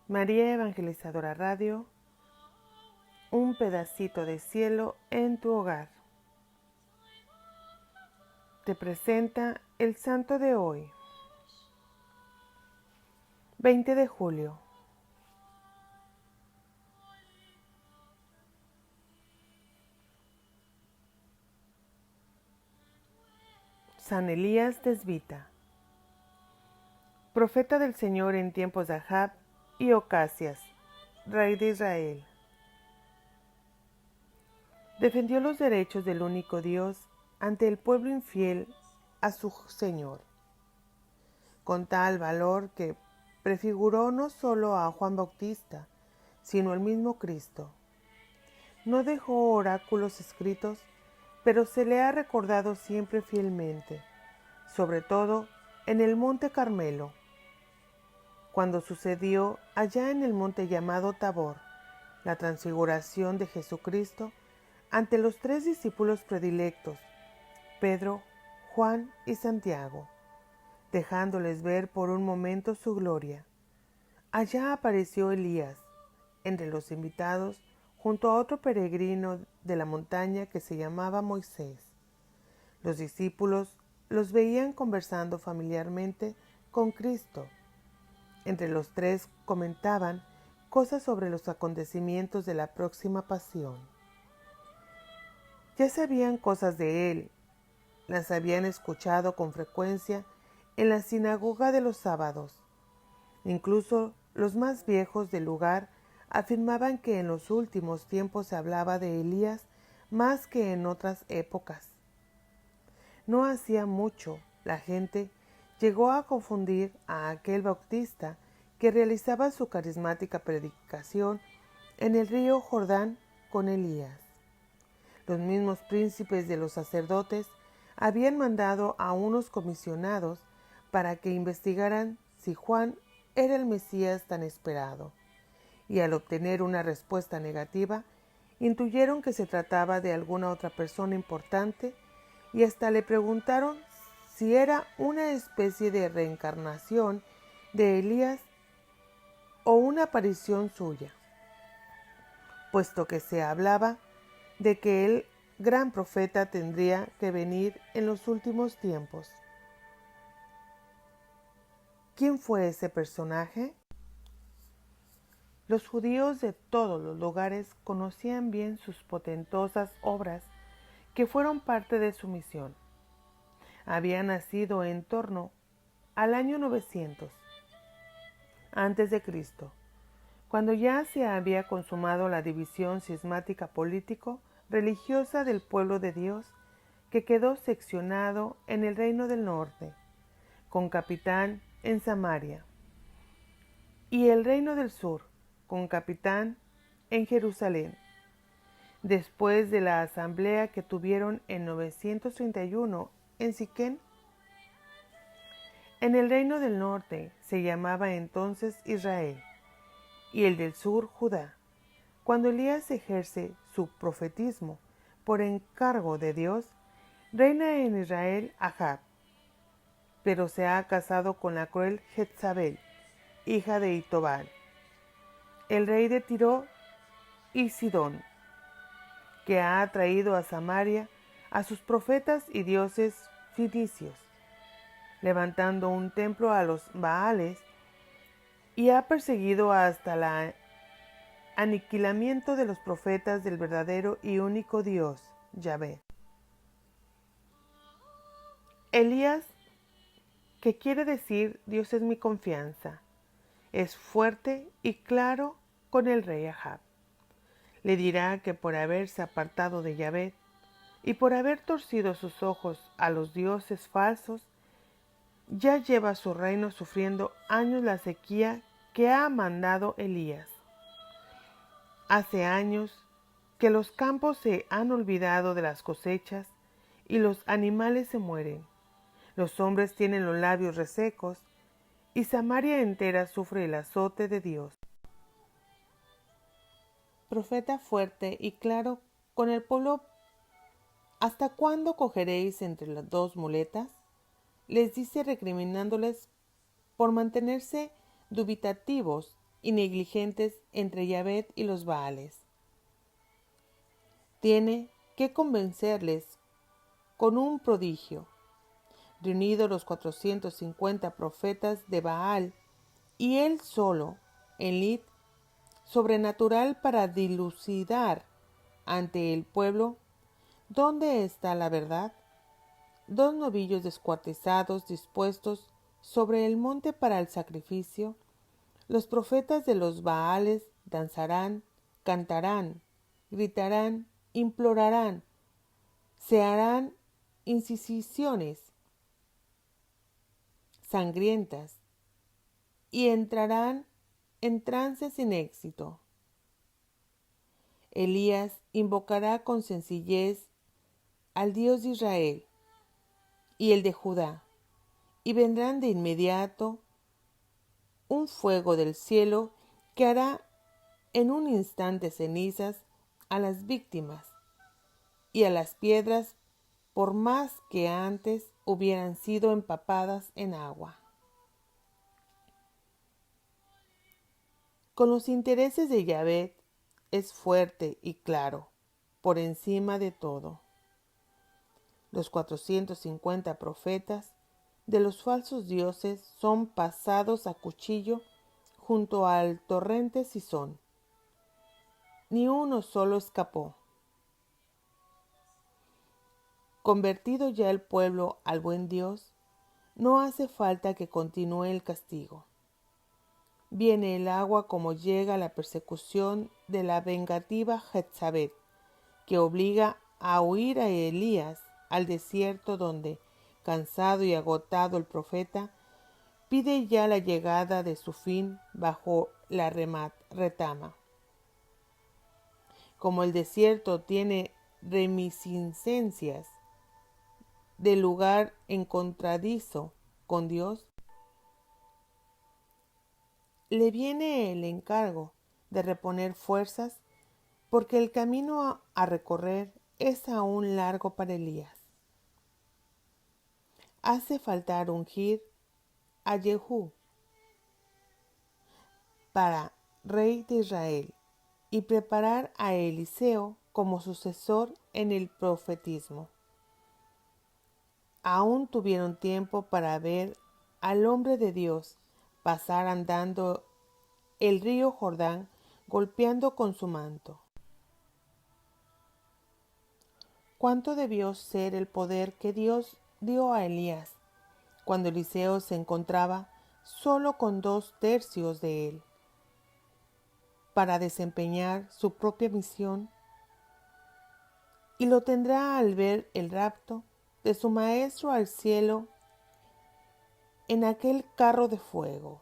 María Evangelizadora Radio, un pedacito de cielo en tu hogar. Te presenta el santo de hoy, 20 de julio. San Elías Tesbita, profeta del Señor en tiempos de Ahab y Ocasias, rey de Israel. Defendió los derechos del único Dios ante el pueblo infiel a su Señor, con tal valor que prefiguró no solo a Juan Bautista, sino al mismo Cristo. No dejó oráculos escritos, pero se le ha recordado siempre fielmente, sobre todo en el Monte Carmelo, cuando sucedió allá en el monte llamado Tabor, la transfiguración de Jesucristo ante los 3 discípulos predilectos, Pedro, Juan y Santiago, dejándoles ver por un momento su gloria. Allá apareció Elías, entre los invitados, junto a otro peregrino de la montaña que se llamaba Moisés. Los discípulos los veían conversando familiarmente con Cristo. Entre los 3 comentaban cosas sobre los acontecimientos de la próxima pasión. Ya sabían cosas de él, las habían escuchado con frecuencia en la sinagoga de los sábados. Incluso los más viejos del lugar afirmaban que en los últimos tiempos se hablaba de Elías más que en otras épocas. No hacía mucho, la gente llegó a confundir a aquel Bautista que realizaba su carismática predicación en el río Jordán con Elías. Los mismos príncipes de los sacerdotes habían mandado a unos comisionados para que investigaran si Juan era el Mesías tan esperado, y al obtener una respuesta negativa, intuyeron que se trataba de alguna otra persona importante y hasta le preguntaron si era una especie de reencarnación de Elías o una aparición suya, puesto que se hablaba de que el gran profeta tendría que venir en los últimos tiempos. ¿Quién fue ese personaje? Los judíos de todos los lugares conocían bien sus portentosas obras que fueron parte de su misión. Había nacido en torno al año 900 antes de Cristo, cuando ya se había consumado la división cismática político-religiosa del pueblo de Dios, que quedó seccionado en el reino del norte, con capitán en Samaria, y el reino del sur, con capitán en Jerusalén. Después de la asamblea que tuvieron en 931 en Siquén, en el reino del norte se llamaba entonces Israel, y el del sur Judá. Cuando Elías ejerce su profetismo por encargo de Dios, reina en Israel Ahab, pero se ha casado con la cruel Jezabel, hija de Itobal, el rey de Tiro y Sidón, que ha atraído a Samaria a sus profetas y dioses fenicios, levantando un templo a los Baales, y ha perseguido hasta el aniquilamiento de los profetas del verdadero y único Dios, Yahvé. Elías, que quiere decir Dios es mi confianza, es fuerte y claro con el rey Ahab. Le dirá que por haberse apartado de Yahvé y por haber torcido sus ojos a los dioses falsos, ya lleva su reino sufriendo años la sequía que ha mandado Elías. Hace años que los campos se han olvidado de las cosechas y los animales se mueren. Los hombres tienen los labios resecos y Samaria entera sufre el azote de Dios. Profeta fuerte y claro con el pueblo, ¿hasta cuándo cogeréis entre las 2 muletas? Les dice recriminándoles por mantenerse dubitativos y negligentes entre Yahvé y los Baales. Tiene que convencerles con un prodigio. Reunidos los 450 profetas de Baal y él solo en lid sobrenatural para dilucidar ante el pueblo dónde está la verdad. 2 novillos descuartizados dispuestos sobre el monte para el sacrificio. Los profetas de los Baales danzarán, cantarán, gritarán, implorarán, se harán incisiones sangrientas y entrarán en trance sin éxito. Elías invocará con sencillez al Dios de Israel y el de Judá, y vendrán de inmediato un fuego del cielo que hará en un instante cenizas a las víctimas y a las piedras, por más que antes hubieran sido empapadas en agua. Con los intereses de Yahvé es fuerte y claro, por encima de todo. Los 450 profetas de los falsos dioses son pasados a cuchillo junto al torrente Cisón. Ni uno solo escapó. Convertido ya el pueblo al buen Dios, no hace falta que continúe el castigo. Viene el agua como llega la persecución de la vengativa Jezabel, que obliga a huir a Elías al desierto donde, cansado y agotado el profeta, pide ya la llegada de su fin bajo la retama. Como el desierto tiene reminiscencias del lugar encontradizo con Dios, le viene el encargo de reponer fuerzas porque el camino a recorrer es aún largo para Elías. Hace faltar ungir a Jehú para rey de Israel y preparar a Eliseo como sucesor en el profetismo. Aún tuvieron tiempo para ver al hombre de Dios pasar andando el río Jordán golpeando con su manto. ¿Cuánto debió ser el poder que Dios dio a Elías cuando Eliseo se encontraba solo con 2/3 de él para desempeñar su propia misión? Y lo tendrá al ver el rapto de su maestro al cielo en aquel carro de fuego.